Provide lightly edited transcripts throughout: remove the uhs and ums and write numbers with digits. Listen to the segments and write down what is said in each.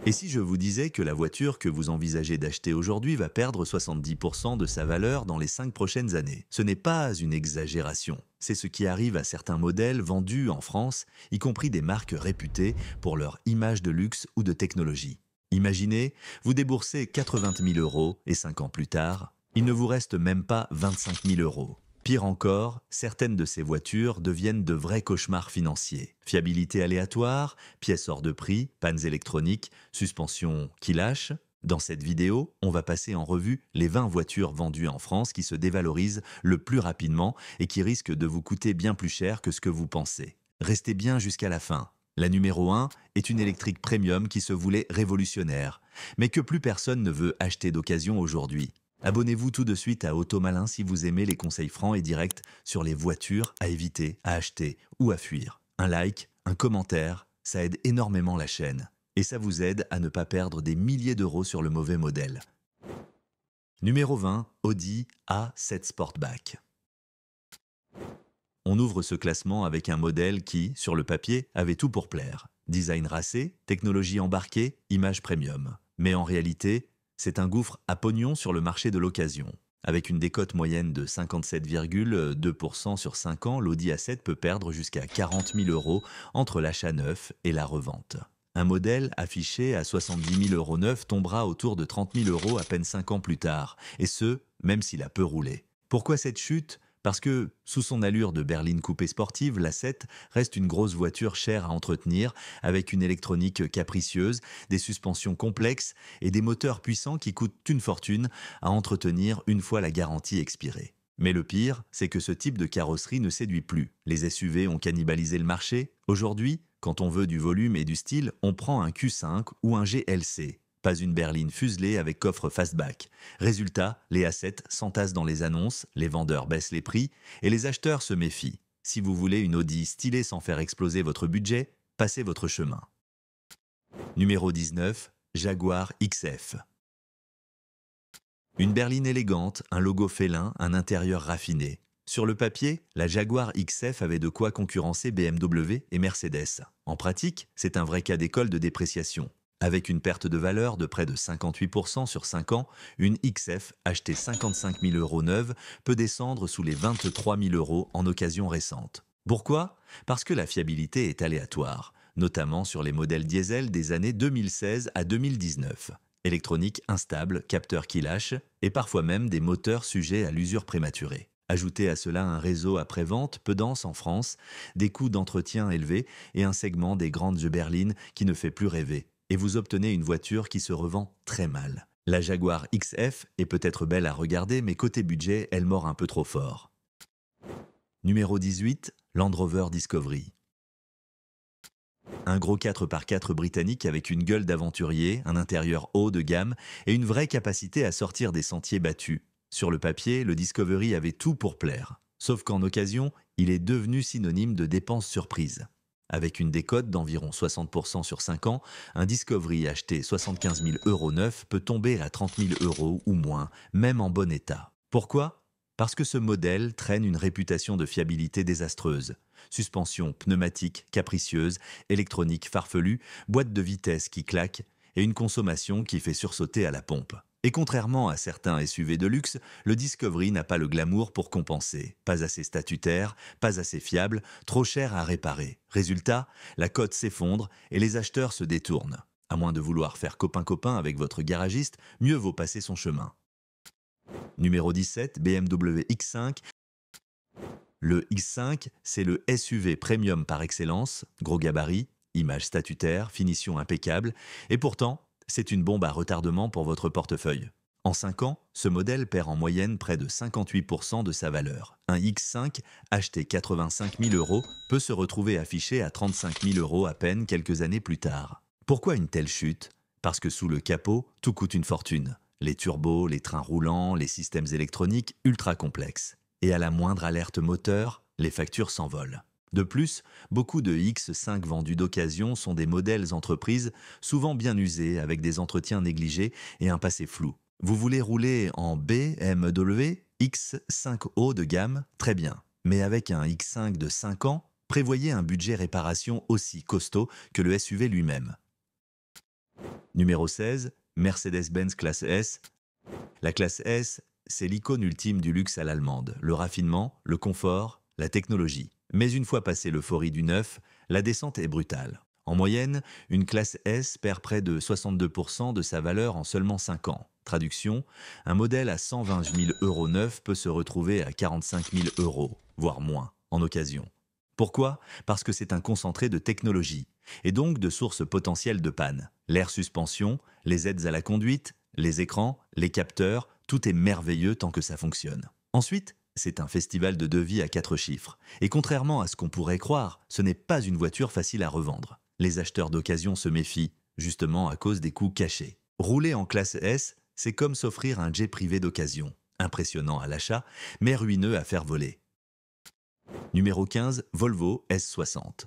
Et si je vous disais que la voiture que vous envisagez d'acheter aujourd'hui va perdre 70% de sa valeur dans les 5 prochaines années? Ce n'est pas une exagération. C'est ce qui arrive à certains modèles vendus en France, y compris des marques réputées pour leur image de luxe ou de technologie. Imaginez, vous déboursez 80 000 euros et 5 ans plus tard, il ne vous reste même pas 25 000 euros. Pire encore, certaines de ces voitures deviennent de vrais cauchemars financiers. Fiabilité aléatoire, pièces hors de prix, pannes électroniques, suspension qui lâche. Dans cette vidéo, on va passer en revue les 20 voitures vendues en France qui se dévalorisent le plus rapidement et qui risquent de vous coûter bien plus cher que ce que vous pensez. Restez bien jusqu'à la fin. La numéro 1 est une électrique premium qui se voulait révolutionnaire, mais que plus personne ne veut acheter d'occasion aujourd'hui. Abonnez-vous tout de suite à Automalin si vous aimez les conseils francs et directs sur les voitures à éviter, à acheter ou à fuir. Un like, un commentaire, ça aide énormément la chaîne. Et ça vous aide à ne pas perdre des milliers d'euros sur le mauvais modèle. Numéro 20, Audi A7 Sportback. On ouvre ce classement avec un modèle qui, sur le papier, avait tout pour plaire. Design racé, technologie embarquée, image premium. Mais en réalité, c'est un gouffre à pognon sur le marché de l'occasion. Avec une décote moyenne de 57,2% sur 5 ans, l'Audi A7 peut perdre jusqu'à 40 000 euros entre l'achat neuf et la revente. Un modèle affiché à 70 000 euros neuf tombera autour de 30 000 euros à peine 5 ans plus tard, et ce, même s'il a peu roulé. Pourquoi cette chute ? Parce que, sous son allure de berline coupée sportive, l'A7 reste une grosse voiture chère à entretenir, avec une électronique capricieuse, des suspensions complexes et des moteurs puissants qui coûtent une fortune à entretenir une fois la garantie expirée. Mais le pire, c'est que ce type de carrosserie ne séduit plus. Les SUV ont cannibalisé le marché. Aujourd'hui, quand on veut du volume et du style, on prend un Q5 ou un GLC. Pas une berline fuselée avec coffre fastback. Résultat, les A7 s'entassent dans les annonces, les vendeurs baissent les prix et les acheteurs se méfient. Si vous voulez une Audi stylée sans faire exploser votre budget, passez votre chemin. Numéro 19, Jaguar XF. Une berline élégante, un logo félin, un intérieur raffiné. Sur le papier, la Jaguar XF avait de quoi concurrencer BMW et Mercedes. En pratique, c'est un vrai cas d'école de dépréciation. Avec une perte de valeur de près de 58% sur 5 ans, une XF achetée 55 000 euros neuve peut descendre sous les 23 000 euros en occasion récente. Pourquoi ? Parce que la fiabilité est aléatoire, notamment sur les modèles diesel des années 2016 à 2019. Électronique instable, capteurs qui lâchent, et parfois même des moteurs sujets à l'usure prématurée. Ajoutez à cela un réseau après-vente peu dense en France, des coûts d'entretien élevés et un segment des grandes berlines qui ne fait plus rêver. Et vous obtenez une voiture qui se revend très mal. La Jaguar XF est peut-être belle à regarder, mais côté budget, elle mord un peu trop fort. Numéro 18, Land Rover Discovery. Un gros 4x4 britannique avec une gueule d'aventurier, un intérieur haut de gamme et une vraie capacité à sortir des sentiers battus. Sur le papier, le Discovery avait tout pour plaire. Sauf qu'en occasion, il est devenu synonyme de dépenses surprises. Avec une décote d'environ 60% sur 5 ans, un Discovery acheté 75 000 euros neuf peut tomber à 30 000 euros ou moins, même en bon état. Pourquoi ? Parce que ce modèle traîne une réputation de fiabilité désastreuse. Suspension pneumatique capricieuse, électronique farfelue, boîte de vitesse qui claque et une consommation qui fait sursauter à la pompe. Et contrairement à certains SUV de luxe, le Discovery n'a pas le glamour pour compenser. Pas assez statutaire, pas assez fiable, trop cher à réparer. Résultat, la cote s'effondre et les acheteurs se détournent. À moins de vouloir faire copain-copain avec votre garagiste, mieux vaut passer son chemin. Numéro 17, BMW X5. Le X5, c'est le SUV premium par excellence, gros gabarit, image statutaire, finition impeccable, et pourtant, c'est une bombe à retardement pour votre portefeuille. En 5 ans, ce modèle perd en moyenne près de 58% de sa valeur. Un X5 acheté 85 000 euros peut se retrouver affiché à 35 000 euros à peine quelques années plus tard. Pourquoi une telle chute ? Parce que sous le capot, tout coûte une fortune. Les turbos, les trains roulants, les systèmes électroniques ultra complexes. Et à la moindre alerte moteur, les factures s'envolent. De plus, beaucoup de X5 vendus d'occasion sont des modèles entreprises souvent bien usés avec des entretiens négligés et un passé flou. Vous voulez rouler en BMW X5 haut de gamme? Très bien. Mais avec un X5 de 5 ans, prévoyez un budget réparation aussi costaud que le SUV lui-même. Numéro 16, Mercedes-Benz classe S. La classe S, c'est l'icône ultime du luxe à l'allemande, le raffinement, le confort, la technologie. Mais une fois passé l'euphorie du neuf, la descente est brutale. En moyenne, une classe S perd près de 62% de sa valeur en seulement 5 ans. Traduction, un modèle à 120 000 euros neuf peut se retrouver à 45 000 euros, voire moins, en occasion. Pourquoi? Parce que c'est un concentré de technologie, et donc de sources potentielles de panne. L'air suspension, les aides à la conduite, les écrans, les capteurs, tout est merveilleux tant que ça fonctionne. Ensuite, c'est un festival de devis à 4 chiffres. Et contrairement à ce qu'on pourrait croire, ce n'est pas une voiture facile à revendre. Les acheteurs d'occasion se méfient, justement à cause des coûts cachés. Rouler en classe S, c'est comme s'offrir un jet privé d'occasion. Impressionnant à l'achat, mais ruineux à faire voler. Numéro 15, Volvo S60.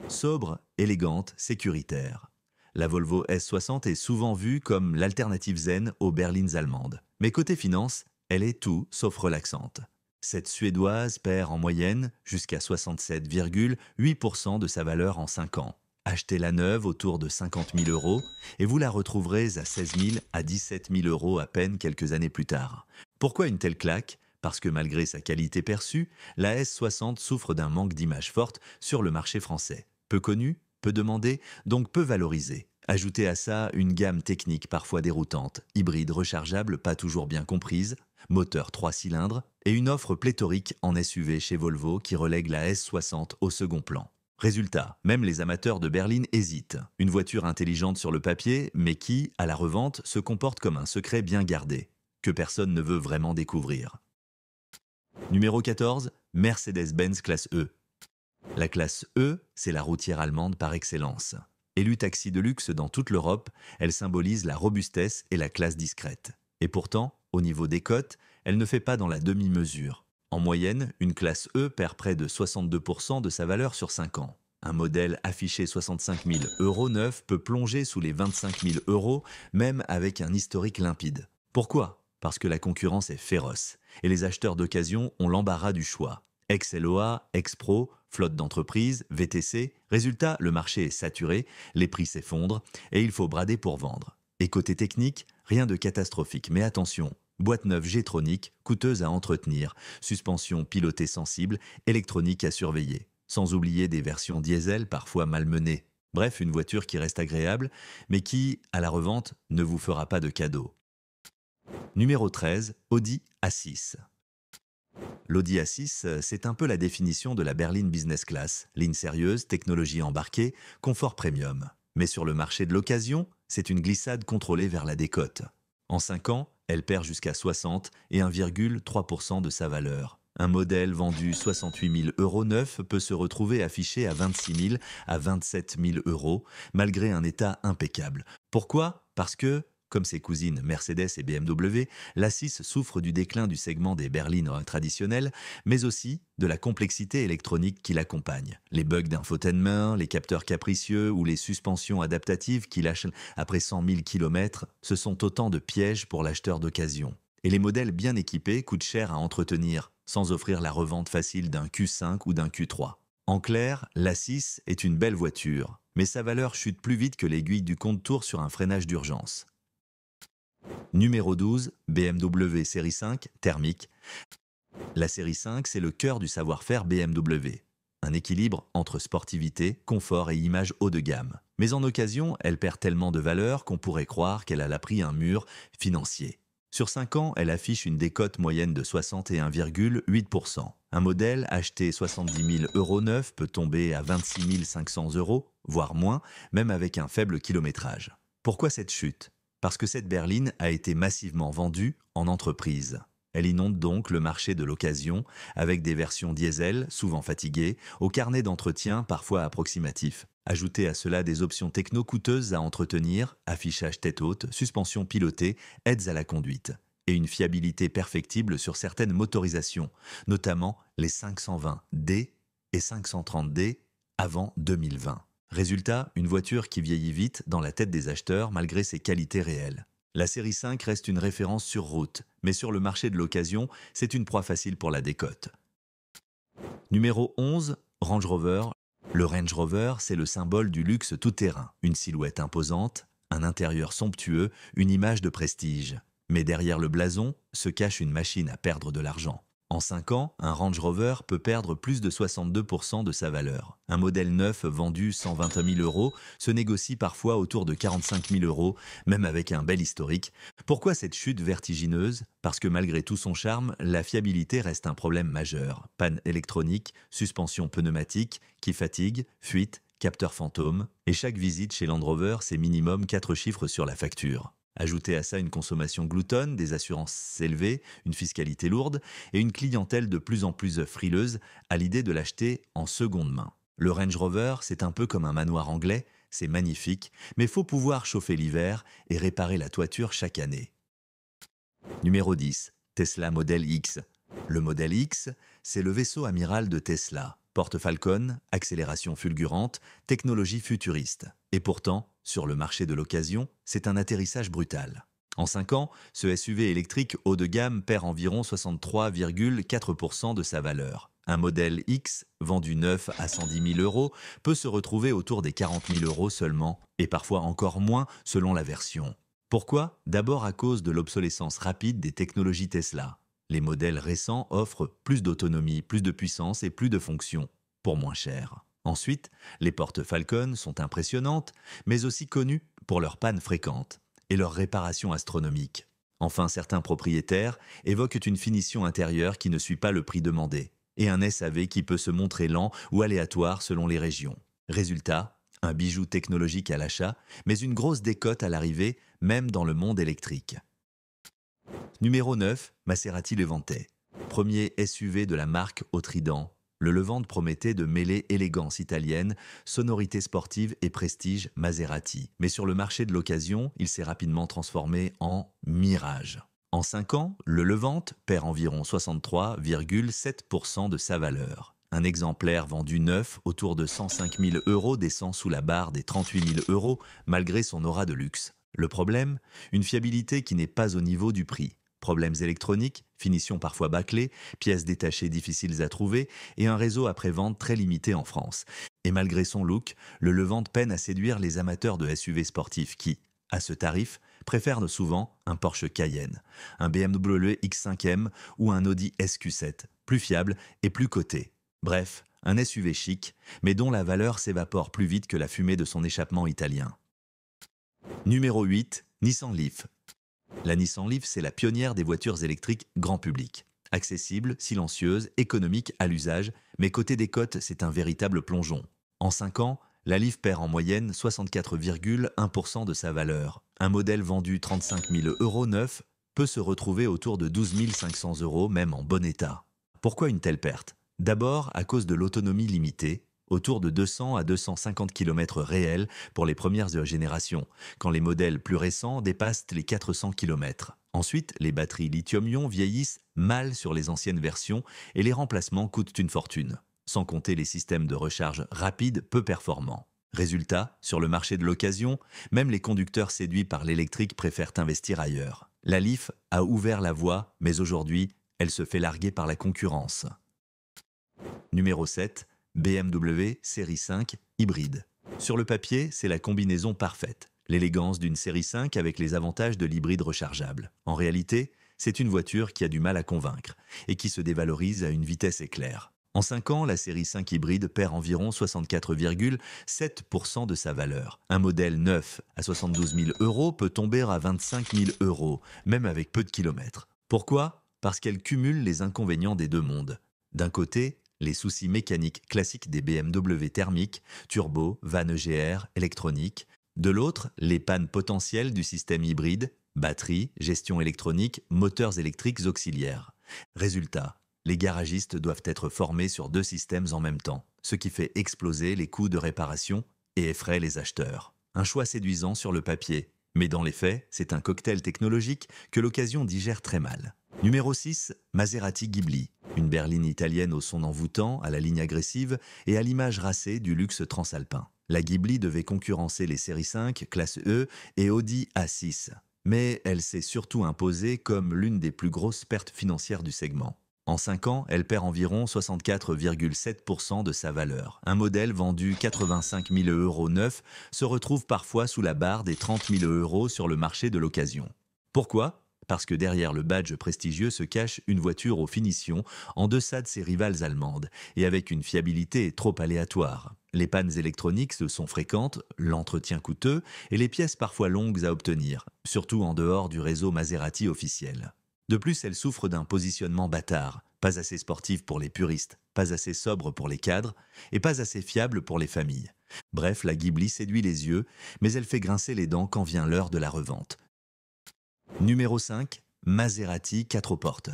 Sobre, élégante, sécuritaire. La Volvo S60 est souvent vue comme l'alternative zen aux berlines allemandes. Mais côté finance, elle est tout sauf relaxante. Cette Suédoise perd en moyenne jusqu'à 67,8% de sa valeur en 5 ans. Achetez la neuve autour de 50 000 euros et vous la retrouverez à 16 000 à 17 000 euros à peine quelques années plus tard. Pourquoi une telle claque? Parce que malgré sa qualité perçue, la S60 souffre d'un manque d'image forte sur le marché français. Peu connue, peu demandée, donc peu valorisée. Ajoutez à ça une gamme technique parfois déroutante, hybride rechargeable pas toujours bien comprise, moteur 3 cylindres et une offre pléthorique en SUV chez Volvo qui relègue la S60 au second plan. Résultat, même les amateurs de berline hésitent. Une voiture intelligente sur le papier, mais qui, à la revente, se comporte comme un secret bien gardé, que personne ne veut vraiment découvrir. Numéro 14, Mercedes-Benz classe E. La classe E, c'est la routière allemande par excellence. Élue taxi de luxe dans toute l'Europe, elle symbolise la robustesse et la classe discrète. Et pourtant, au niveau des cotes, elle ne fait pas dans la demi-mesure. En moyenne, une classe E perd près de 62% de sa valeur sur 5 ans. Un modèle affiché 65 000 euros neuf peut plonger sous les 25 000 euros, même avec un historique limpide. Pourquoi? Parce que la concurrence est féroce, et les acheteurs d'occasion ont l'embarras du choix. Ex-LOA, ex-Pro, flotte d'entreprise, VTC, résultat, le marché est saturé, les prix s'effondrent, et il faut brader pour vendre. Et côté technique, rien de catastrophique, mais attention, boîte neuve G-tronique, coûteuse à entretenir, suspension pilotée sensible, électronique à surveiller. Sans oublier des versions diesel parfois malmenées. Bref, une voiture qui reste agréable, mais qui, à la revente, ne vous fera pas de cadeau. Numéro 13, Audi A6. L'Audi A6, c'est un peu la définition de la berline business class, ligne sérieuse, technologie embarquée, confort premium. Mais sur le marché de l'occasion, c'est une glissade contrôlée vers la décote. En 5 ans, elle perd jusqu'à 60 et 1,3% de sa valeur. Un modèle vendu 68 000 euros neuf peut se retrouver affiché à 26 000 à 27 000 euros, malgré un état impeccable. Pourquoi? Parce que, comme ses cousines Mercedes et BMW, l'A6 souffre du déclin du segment des berlines traditionnelles, mais aussi de la complexité électronique qui l'accompagne. Les bugs d'infotainment, les capteurs capricieux ou les suspensions adaptatives qui lâchent après 100 000 km, ce sont autant de pièges pour l'acheteur d'occasion. Et les modèles bien équipés coûtent cher à entretenir, sans offrir la revente facile d'un Q5 ou d'un Q3. En clair, l'A6 est une belle voiture, mais sa valeur chute plus vite que l'aiguille du compte-tours sur un freinage d'urgence. Numéro 12, BMW série 5, thermique. La série 5, c'est le cœur du savoir-faire BMW. Un équilibre entre sportivité, confort et image haut de gamme. Mais en occasion, elle perd tellement de valeur qu'on pourrait croire qu'elle a pris un mur financier. Sur 5 ans, elle affiche une décote moyenne de 61,8%. Un modèle acheté 70 000 euros neuf peut tomber à 26 500 euros, voire moins, même avec un faible kilométrage. Pourquoi cette chute? Parce que cette berline a été massivement vendue en entreprise. Elle inonde donc le marché de l'occasion avec des versions diesel, souvent fatiguées, au carnet d'entretien parfois approximatif. Ajoutez à cela des options techno coûteuses à entretenir, affichage tête haute, suspension pilotée, aides à la conduite. Et une fiabilité perfectible sur certaines motorisations, notamment les 520D et 530D avant 2020. Résultat, une voiture qui vieillit vite dans la tête des acheteurs malgré ses qualités réelles. La série 5 reste une référence sur route, mais sur le marché de l'occasion, c'est une proie facile pour la décote. Numéro 11, Range Rover. Le Range Rover, c'est le symbole du luxe tout-terrain. Une silhouette imposante, un intérieur somptueux, une image de prestige. Mais derrière le blason se cache une machine à perdre de l'argent. En 5 ans, un Range Rover peut perdre plus de 62% de sa valeur. Un modèle neuf vendu 120 000 euros se négocie parfois autour de 45 000 euros, même avec un bel historique. Pourquoi cette chute vertigineuse? Parce que malgré tout son charme, la fiabilité reste un problème majeur. Panne électronique, suspension pneumatique qui fatigue, fuite, capteur fantôme. Et chaque visite chez Land Rover, c'est minimum 4 chiffres sur la facture. Ajoutez à ça une consommation gloutonne, des assurances élevées, une fiscalité lourde et une clientèle de plus en plus frileuse à l'idée de l'acheter en seconde main. Le Range Rover, c'est un peu comme un manoir anglais, c'est magnifique, mais faut pouvoir chauffer l'hiver et réparer la toiture chaque année. Numéro 10. Tesla Model X. Le Model X, c'est le vaisseau amiral de Tesla. Porte Falcon, accélération fulgurante, technologie futuriste. Et pourtant, sur le marché de l'occasion, c'est un atterrissage brutal. En 5 ans, ce SUV électrique haut de gamme perd environ 63,4% de sa valeur. Un modèle X, vendu neuf à 110 000 euros, peut se retrouver autour des 40 000 euros seulement, et parfois encore moins selon la version. Pourquoi? D'abord à cause de l'obsolescence rapide des technologies Tesla. Les modèles récents offrent plus d'autonomie, plus de puissance et plus de fonctions, pour moins cher. Ensuite, les portes Falcon sont impressionnantes, mais aussi connues pour leurs pannes fréquentes et leurs réparations astronomiques. Enfin, certains propriétaires évoquent une finition intérieure qui ne suit pas le prix demandé, et un SAV qui peut se montrer lent ou aléatoire selon les régions. Résultat, un bijou technologique à l'achat, mais une grosse décote à l'arrivée, même dans le monde électrique. Numéro 9, Maserati Levante. Premier SUV de la marque au trident. Le Levante promettait de mêler élégance italienne, sonorité sportive et prestige Maserati. Mais sur le marché de l'occasion, il s'est rapidement transformé en Mirage. En 5 ans, le Levante perd environ 63,7% de sa valeur. Un exemplaire vendu neuf autour de 105 000 euros descend sous la barre des 38 000 euros malgré son aura de luxe. Le problème? Une fiabilité qui n'est pas au niveau du prix. Problèmes électroniques, finition parfois bâclée, pièces détachées difficiles à trouver et un réseau après-vente très limité en France. Et malgré son look, le Levante peine à séduire les amateurs de SUV sportifs qui, à ce tarif, préfèrent souvent un Porsche Cayenne, un BMW X5M ou un Audi SQ7, plus fiable et plus coté. Bref, un SUV chic, mais dont la valeur s'évapore plus vite que la fumée de son échappement italien. Numéro 8, Nissan Leaf. La Nissan Leaf, c'est la pionnière des voitures électriques grand public. Accessible, silencieuse, économique à l'usage, mais côté décote, c'est un véritable plongeon. En 5 ans, la Leaf perd en moyenne 64,1% de sa valeur. Un modèle vendu 35 000 euros neuf peut se retrouver autour de 12 500 euros, même en bon état. Pourquoi une telle perte? D'abord à cause de l'autonomie limitée, autour de 200 à 250 km réels pour les premières générations, quand les modèles plus récents dépassent les 400 km. Ensuite, les batteries lithium-ion vieillissent mal sur les anciennes versions et les remplacements coûtent une fortune, sans compter les systèmes de recharge rapide peu performants. Résultat, sur le marché de l'occasion, même les conducteurs séduits par l'électrique préfèrent investir ailleurs. La Leaf a ouvert la voie, mais aujourd'hui, elle se fait larguer par la concurrence. Numéro 7. BMW série 5 hybride. Sur le papier, c'est la combinaison parfaite. L'élégance d'une série 5 avec les avantages de l'hybride rechargeable. En réalité, c'est une voiture qui a du mal à convaincre et qui se dévalorise à une vitesse éclair. En 5 ans, la série 5 hybride perd environ 64,7% de sa valeur. Un modèle neuf à 72 000 euros peut tomber à 25 000 euros, même avec peu de kilomètres. Pourquoi? Parce qu'elle cumule les inconvénients des deux mondes. D'un côté, les soucis mécaniques classiques des BMW thermiques, turbo, vanne EGR, électronique. De l'autre, les pannes potentielles du système hybride, batterie, gestion électronique, moteurs électriques auxiliaires. Résultat, les garagistes doivent être formés sur 2 systèmes en même temps, ce qui fait exploser les coûts de réparation et effraie les acheteurs. Un choix séduisant sur le papier, mais dans les faits, c'est un cocktail technologique que l'occasion digère très mal. Numéro 6, Maserati Ghibli. Une berline italienne au son envoûtant, à la ligne agressive et à l'image racée du luxe transalpin. La Ghibli devait concurrencer les séries 5, classe E et Audi A6. Mais elle s'est surtout imposée comme l'une des plus grosses pertes financières du segment. En 5 ans, elle perd environ 64,7% de sa valeur. Un modèle vendu 85 000 euros neuf se retrouve parfois sous la barre des 30 000 euros sur le marché de l'occasion. Pourquoi ? Parce que derrière le badge prestigieux se cache une voiture aux finitions en deçà de ses rivales allemandes et avec une fiabilité trop aléatoire. Les pannes électroniques sont fréquentes, l'entretien coûteux et les pièces parfois longues à obtenir, surtout en dehors du réseau Maserati officiel. De plus, elle souffre d'un positionnement bâtard, pas assez sportif pour les puristes, pas assez sobre pour les cadres et pas assez fiable pour les familles. Bref, la Ghibli séduit les yeux, mais elle fait grincer les dents quand vient l'heure de la revente. Numéro 5, Maserati 4 portes.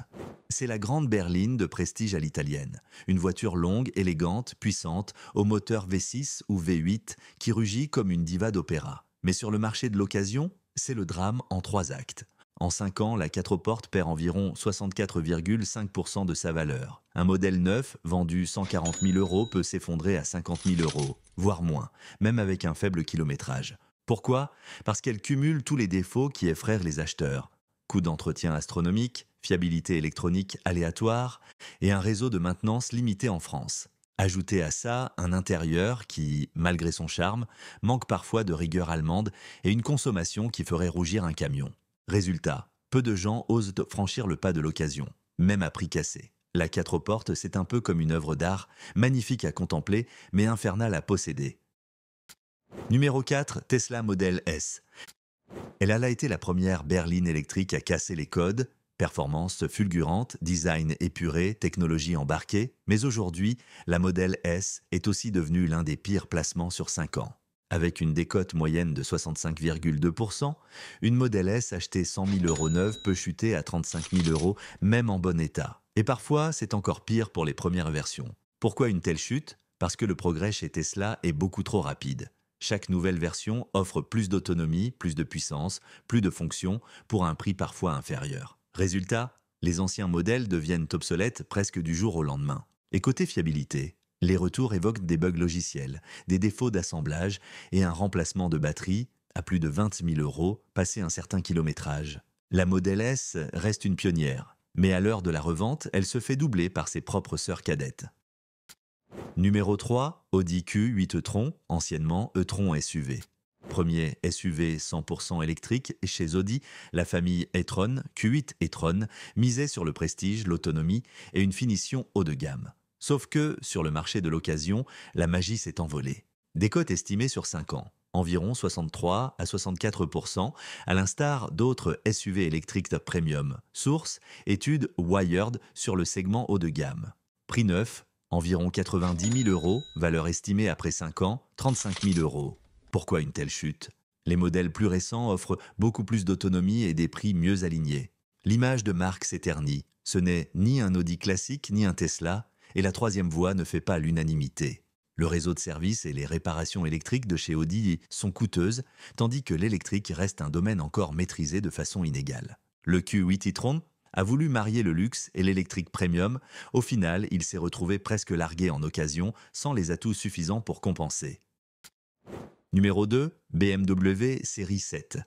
C'est la grande berline de prestige à l'italienne. Une voiture longue, élégante, puissante, au moteur V6 ou V8 qui rugit comme une diva d'opéra. Mais sur le marché de l'occasion, c'est le drame en 3 actes. En 5 ans, la 4 portes perd environ 64,5% de sa valeur. Un modèle neuf, vendu 140 000 euros, peut s'effondrer à 50 000 euros, voire moins, même avec un faible kilométrage. Pourquoi ? Parce qu'elle cumule tous les défauts qui effraient les acheteurs. Coût d'entretien astronomique, fiabilité électronique aléatoire et un réseau de maintenance limité en France. Ajoutez à ça un intérieur qui, malgré son charme, manque parfois de rigueur allemande et une consommation qui ferait rougir un camion. Résultat, peu de gens osent franchir le pas de l'occasion, même à prix cassé. La 4 portes, c'est un peu comme une œuvre d'art, magnifique à contempler, mais infernale à posséder. Numéro 4, Tesla Model S. Elle a été la première berline électrique à casser les codes, performance fulgurante, design épuré, technologie embarquée, mais aujourd'hui, la Model S est aussi devenue l'un des pires placements sur 5 ans. Avec une décote moyenne de 65,2%, une Model S achetée 100 000 euros neuve peut chuter à 35 000 euros, même en bon état. Et parfois, c'est encore pire pour les premières versions. Pourquoi une telle chute ? Parce que le progrès chez Tesla est beaucoup trop rapide. Chaque nouvelle version offre plus d'autonomie, plus de puissance, plus de fonctions, pour un prix parfois inférieur. Résultat, les anciens modèles deviennent obsolètes presque du jour au lendemain. Et côté fiabilité, les retours évoquent des bugs logiciels, des défauts d'assemblage et un remplacement de batterie à plus de 20 000 euros passé un certain kilométrage. La Model S reste une pionnière, mais à l'heure de la revente, elle se fait doubler par ses propres sœurs cadettes. Numéro 3, Audi Q8 e-tron, anciennement e-tron SUV. Premier SUV 100% électrique chez Audi, la famille e-tron, Q8 e-tron, misait sur le prestige, l'autonomie et une finition haut de gamme. Sauf que, sur le marché de l'occasion, la magie s'est envolée. Des cotes estimées sur 5 ans, environ 63 à 64%, à l'instar d'autres SUV électriques premium. Source, étude Wired sur le segment haut de gamme. Prix neuf, environ 90 000 euros, valeur estimée après 5 ans, 35 000 euros. Pourquoi une telle chute ? Les modèles plus récents offrent beaucoup plus d'autonomie et des prix mieux alignés. L'image de marque s'éternit. Ce n'est ni un Audi classique ni un Tesla, et la troisième voie ne fait pas l'unanimité. Le réseau de services et les réparations électriques de chez Audi sont coûteuses, tandis que l'électrique reste un domaine encore maîtrisé de façon inégale. Le Q8 e-tron a voulu marier le luxe et l'électrique premium. Au final, il s'est retrouvé presque largué en occasion, sans les atouts suffisants pour compenser. Numéro 2, BMW série 7.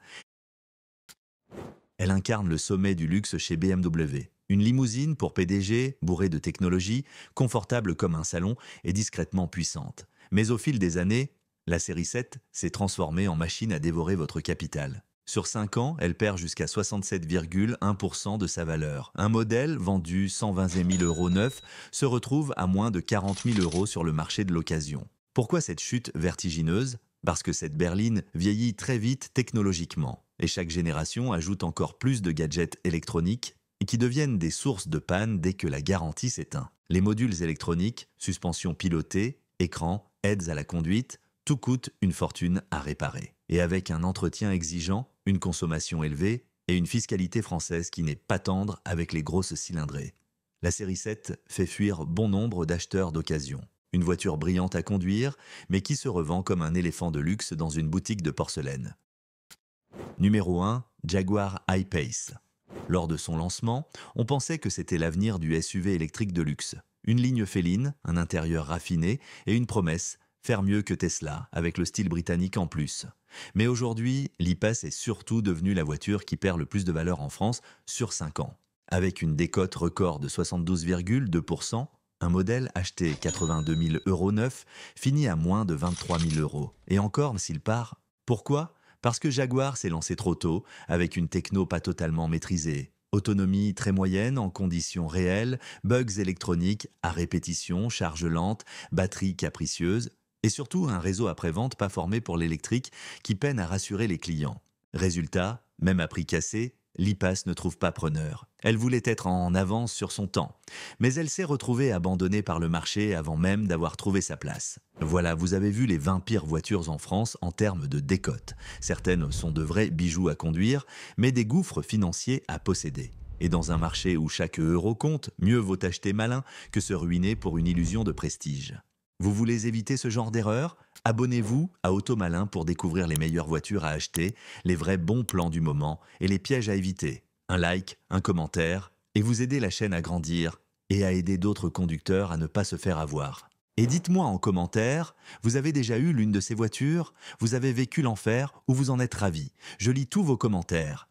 Elle incarne le sommet du luxe chez BMW. Une limousine pour PDG, bourrée de technologie, confortable comme un salon et discrètement puissante. Mais au fil des années, la série 7 s'est transformée en machine à dévorer votre capital. Sur 5 ans, elle perd jusqu'à 67,1% de sa valeur. Un modèle vendu 120 000 euros neuf se retrouve à moins de 40 000 euros sur le marché de l'occasion. Pourquoi cette chute vertigineuse ? Parce que cette berline vieillit très vite technologiquement. Et chaque génération ajoute encore plus de gadgets électroniques qui deviennent des sources de panne dès que la garantie s'éteint. Les modules électroniques, suspension pilotée, écran, aides à la conduite, tout coûte une fortune à réparer. Et avec un entretien exigeant, une consommation élevée et une fiscalité française qui n'est pas tendre avec les grosses cylindrées. La série 7 fait fuir bon nombre d'acheteurs d'occasion. Une voiture brillante à conduire, mais qui se revend comme un éléphant de luxe dans une boutique de porcelaine. Numéro 1, Jaguar I-Pace. Lors de son lancement, on pensait que c'était l'avenir du SUV électrique de luxe. Une ligne féline, un intérieur raffiné et une promesse, faire mieux que Tesla, avec le style britannique en plus. Mais aujourd'hui, l'I-Pace est surtout devenue la voiture qui perd le plus de valeur en France sur 5 ans. Avec une décote record de 72,2%, un modèle acheté 82 000 euros neuf finit à moins de 23 000 euros. Et encore s'il part. Pourquoi? Parce que Jaguar s'est lancé trop tôt, avec une techno pas totalement maîtrisée. Autonomie très moyenne en conditions réelles, bugs électroniques à répétition, charge lente, batterie capricieuse, et surtout un réseau après-vente pas formé pour l'électrique qui peine à rassurer les clients. Résultat, même à prix cassé, l'IPAS ne trouve pas preneur. Elle voulait être en avance sur son temps, mais elle s'est retrouvée abandonnée par le marché avant même d'avoir trouvé sa place. Voilà, vous avez vu les 20 pires voitures en France en termes de décote. Certaines sont de vrais bijoux à conduire, mais des gouffres financiers à posséder. Et dans un marché où chaque euro compte, mieux vaut acheter malin que se ruiner pour une illusion de prestige. Vous voulez éviter ce genre d'erreur? Abonnez-vous à Automalin pour découvrir les meilleures voitures à acheter, les vrais bons plans du moment et les pièges à éviter. Un like, un commentaire, et vous aidez la chaîne à grandir et à aider d'autres conducteurs à ne pas se faire avoir. Et dites-moi en commentaire, vous avez déjà eu l'une de ces voitures? Vous avez vécu l'enfer ou vous en êtes ravi? Je lis tous vos commentaires.